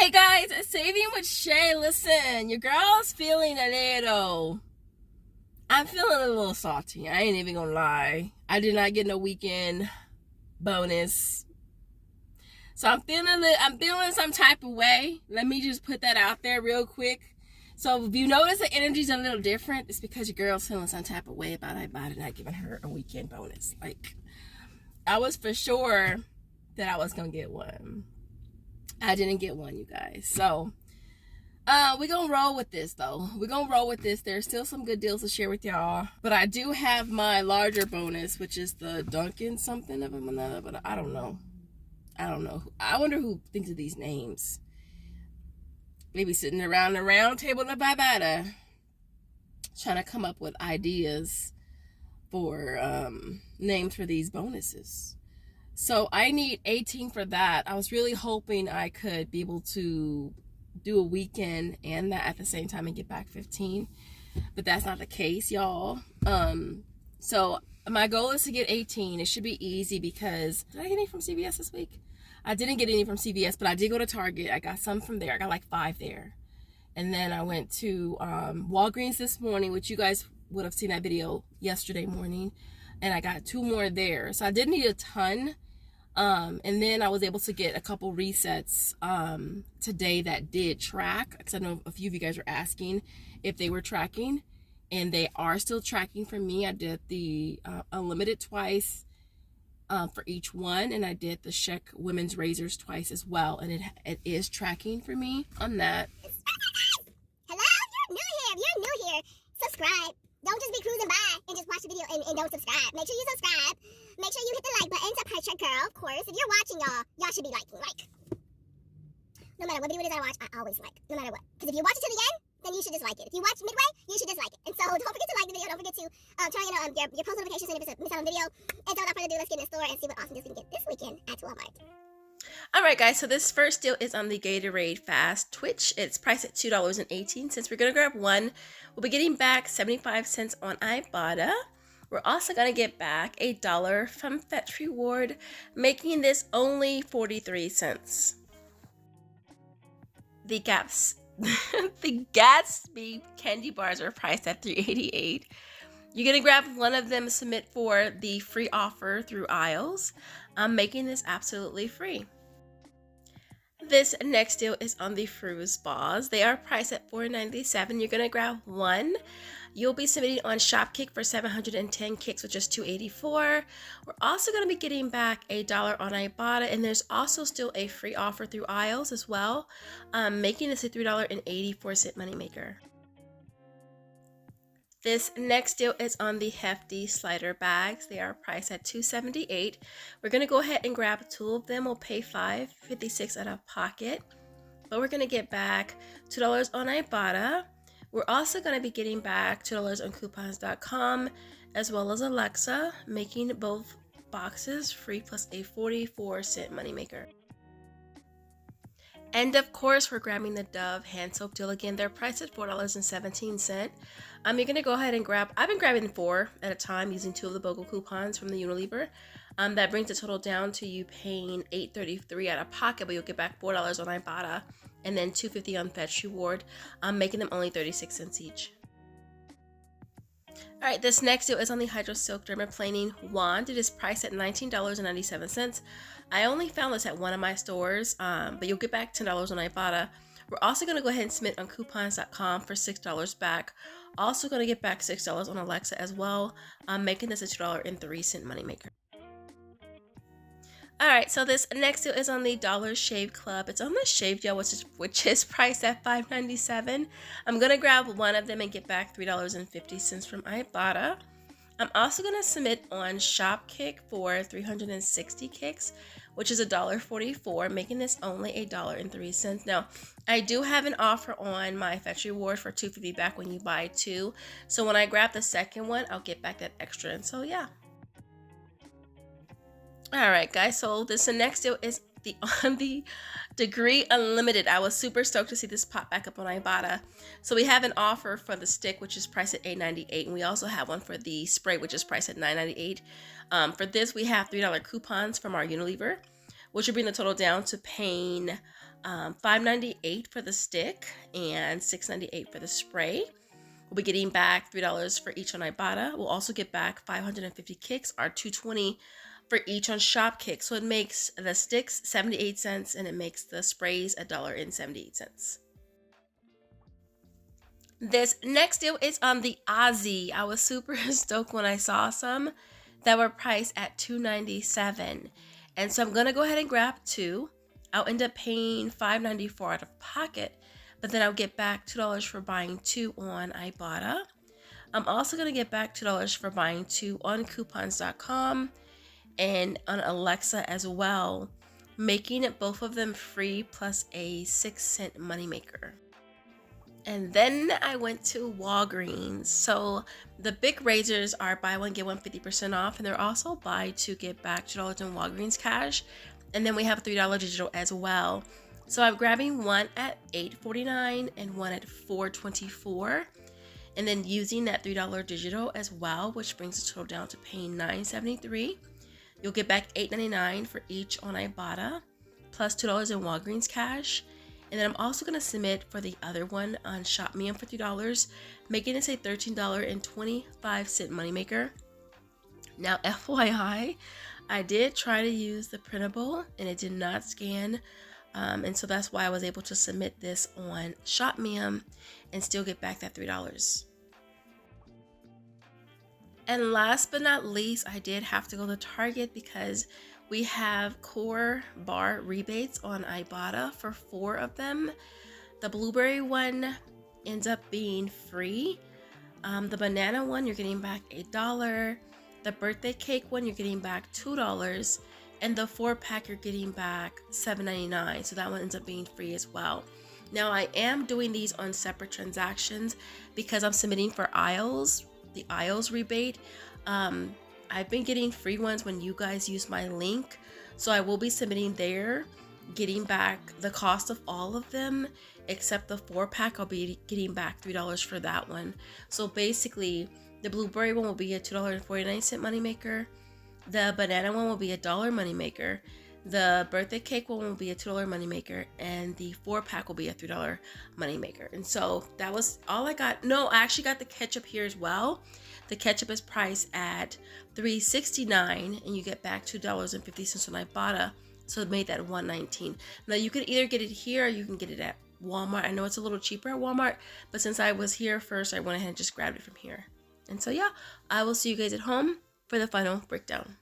Hey guys, it's Saving with Shay. Listen, your girl's feeling I'm feeling a little salty. I ain't even gonna lie. I did not get no weekend bonus. So I'm feeling some type of way. Let me just put that out there real quick. So if you notice the energy's a little different, it's because your girl's feeling some type of way about Ibotta not giving her a weekend bonus. Like, I was for sure that I was gonna get one. I didn't get one, you guys. So we're gonna roll with this though. We're gonna roll with this. There's still some good deals to share with y'all, but I do have my larger bonus, which is the Dunkin' something of another, but I don't know. I wonder who thinks of these names. Maybe sitting around the round table in Ibotta trying to come up with ideas for names for these bonuses. So I need 18 for that. I was really hoping I could be able to do a weekend and that at the same time and get back 15, but that's not the case, y'all. So my goal is to get 18. It should be easy because did I get any from CVS this week? I didn't get any from CVS, but I did go to Target. I got some from there. I got like 5 there. And then I went to Walgreens this morning, which you guys would have seen that video yesterday morning, and I got 2 more there. So I didn't need a ton. And then I was able to get a couple resets today that did track, because I know a few of you guys were asking if they were tracking, and they are still tracking for me. I did the unlimited twice for each one, and I did the Sheck women's razors twice as well, and it is tracking for me on that. Hello, if you're new here, subscribe. Don't just be cruising by and just watch the video and don't subscribe. Make sure you subscribe. Make sure you hit the like button to push your girl, of course. If you're watching, y'all should be liking. Like. No matter what video it is I watch, I always like. No matter what. Because if you watch it to the end, then you should just like it. If you watch midway, you should just like it. And so don't forget to like the video. Don't forget to turn on your post notifications and if it's miss out on video. And so without further ado, let's get in the store and see what awesome deals we can get this weekend at Walmart. Alright guys, so this first deal is on the Gatorade Fast Twitch. It's priced at $2.18. We're going to grab one. We'll be getting back 75 cents on Ibotta. We're also going to get back $1 from Fetch Reward, making this only 43 cents. The Gatsby candy bars are priced at $3.88. You're going to grab one of them, submit for the free offer through Aisles. I'm making this absolutely free. This next deal is on the Frooze balls. They are priced at $4.97. You're going to grab one. You'll be submitting on Shopkick for 710 kicks, which is $2.84. We're also going to be getting back $1 on Ibotta, and there's also still a free offer through Aisles as well, making this a $3.84 moneymaker. This next deal is on the hefty slider bags. They are priced at $2.78. We're going to go ahead and grab 2 of them. We'll pay $5.56 out of pocket, but we're going to get back $2 on Ibotta. We're also going to be getting back $2 on coupons.com as well as Alexa, making both boxes free plus a 44-cent moneymaker. And of course, we're grabbing the Dove hand soap deal again. They're priced at $4.17. You're going to go ahead and grab, I've been grabbing 4 at a time using 2 of the BOGO coupons from the Unilever. That brings the total down to you paying $8.33 out of pocket, but you'll get back $4 on Ibotta and then $2.50 on Fetch Reward, making them only 36 cents each. Alright, this next deal is on the Hydro Silk Dermaplaning Wand. It is priced at $19.97. I only found this at one of my stores, but you'll get back $10 on Ibotta. We're also going to go ahead and submit on coupons.com for $6 back. Also going to get back $6 on Alexa as well, making this a $2.03 moneymaker. Alright, so this next deal is on the Dollar Shave Club. It's on the shave gel, which is priced at $5.97. I'm going to grab one of them and get back $3.50 from Ibotta. I'm also going to submit on Shopkick for 360 kicks, which is $1.44, making this only $1.03. Now, I do have an offer on my Fetch Reward for $2.50 back when you buy 2. So when I grab the second one, I'll get back that extra. And so, yeah. Alright guys, so this next deal is on the Degree Unlimited. I was super stoked to see this pop back up on Ibotta. So we have an offer for the stick, which is priced at $8.98, and we also have one for the spray, which is priced at $9.98. For this, we have $3 coupons from our Unilever. which would bring the total down to paying $5.98 for the stick and $6.98 for the spray. We'll be getting back $3 for each on Ibotta. We'll also get back 550 kicks, or $2.20 for each on Shopkick. So it makes the sticks 78 cents and it makes the sprays $1.78. This next deal is on the Aussie. I was super stoked when I saw some that were priced at $2.97. And so I'm going to go ahead and grab 2. I'll end up paying $5.94 out of pocket, but then I'll get back $2 for buying 2 on Ibotta. I'm also going to get back $2 for buying 2 on coupons.com and on Alexa as well, making it both of them free plus a 6-cent moneymaker. And then I went to Walgreens. So the big razors are buy one, get one 50% off, and they're also buy 2, get back $2 in Walgreens cash. And then we have $3 digital as well. So I'm grabbing one at $8.49 and one at $4.24. And then using that $3 digital as well, which brings the total down to paying $9.73. You'll get back $8.99 for each on Ibotta, plus $2 in Walgreens cash. And then I'm also going to submit for the other one on ShopMe for $3, making it a $13.25 moneymaker. Now, FYI, I did try to use the printable and it did not scan. And so that's why I was able to submit this on ShopMe and still get back that $3. And last but not least, I did have to go to Target because we have core bar rebates on Ibotta for 4 of them. The blueberry one ends up being free. The banana one, you're getting back $1. The birthday cake one, you're getting back $2. And the 4-pack, you're getting back $7.99. So that one ends up being free as well. Now, I am doing these on separate transactions because I'm submitting for aisles, the aisles rebate. I've been getting free ones when you guys use my link. So I will be submitting there, getting back the cost of all of them, except the 4-pack, I'll be getting back $3 for that one. So basically, the blueberry one will be a $2.49 moneymaker. The banana one will be a $1 moneymaker. The birthday cake one will be a $2 moneymaker. And the 4-pack will be a $3 moneymaker. And so that was all I got. No, I actually got the ketchup here as well. The ketchup is priced at $3.69 and you get back $2.50 on Ibotta. So it made that $1.19. Now you can either get it here or you can get it at Walmart. I know it's a little cheaper at Walmart, but since I was here first, I went ahead and just grabbed it from here. And so yeah, I will see you guys at home for the final breakdown.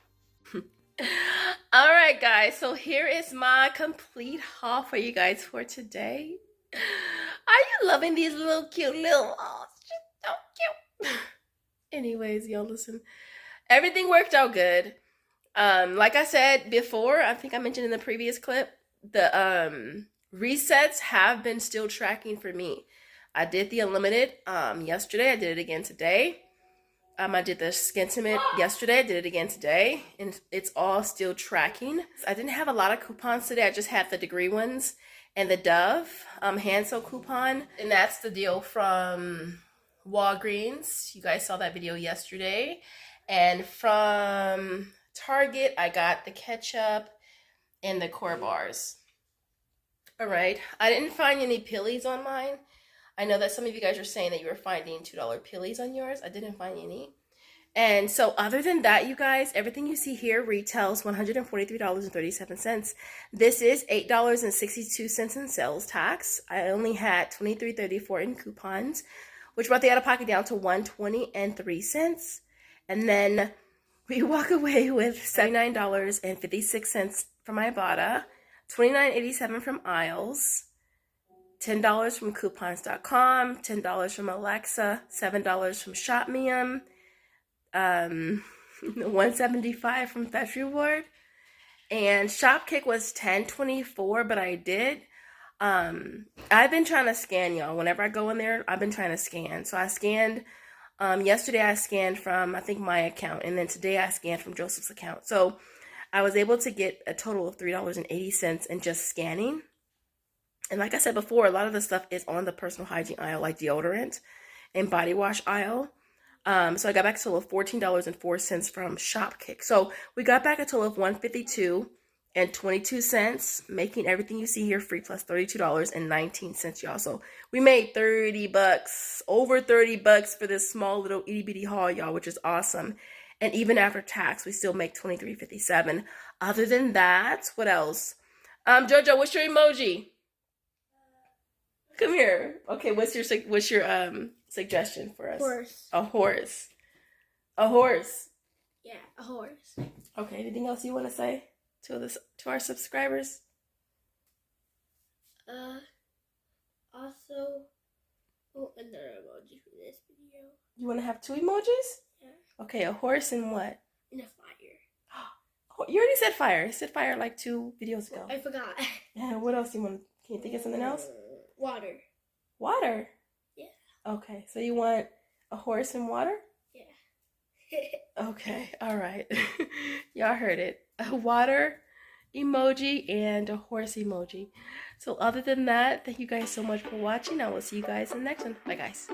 All right, guys, so here is my complete haul for you guys for today. Are you loving these little cute little hauls? Just so cute. Anyways, y'all listen. Everything worked out good. Like I said before, I think I mentioned in the previous clip, the resets have been still tracking for me. I did the unlimited yesterday. I did it again today. I did the sentiment yesterday. I did it again today, and it's all still tracking. I didn't have a lot of coupons today. I just had the degree ones and the Dove hand soap coupon, and that's the deal from Walgreens. You guys saw that video yesterday. And from Target, I got the ketchup and the core bars. All right, I didn't find any pillies on mine. I know that some of you guys are saying that you were finding $2 pillies on yours. I didn't find any. And so other than that, you guys, everything you see here retails $143.37. This is $8.62 in sales tax. I only had $23.34 in coupons, which brought the out-of-pocket down to $120.03. And then we walk away with $79.56 from Ibotta, $29.87 from Aisles, $10 from coupons.com, $10 from Alexa, $7 from ShopMe, $175 from Fetch Reward, and Shopkick was $10.24, but I did. I've been trying to scan, y'all. Whenever I go in there, I've been trying to scan. So I scanned, yesterday I scanned from, I think, my account, and then today I scanned from Joseph's account. So I was able to get a total of $3.80 in just scanning. And like I said before, a lot of the stuff is on the personal hygiene aisle, like deodorant and body wash aisle. So I got back a total of $14.04 from Shopkick. So we got back a total of $152 $1.22, making everything you see here free plus $32.19, y'all. So we made $30, over $30 for this small little itty bitty haul, y'all, which is awesome. And even after tax, we still make $23.57. Other than that, what else? Jojo, what's your emoji? Come here. Okay, what's your suggestion for us? Horse. A horse. A horse. Yeah, a horse. Okay, anything else you want to say to our subscribers? Also, another emoji for this video. You want to have 2 emojis? Yeah. Okay, a horse and what? And a fire. You already said fire. You said fire like 2 videos ago. I forgot. Yeah, what else you want? Can you think of something else? Water. Water? Yeah. Okay, so you want a horse and water? Yeah. Okay, all right. Y'all heard it. A water emoji and a horse emoji. So other than that, thank you guys so much for watching. I will see you guys in the next one. Bye, guys.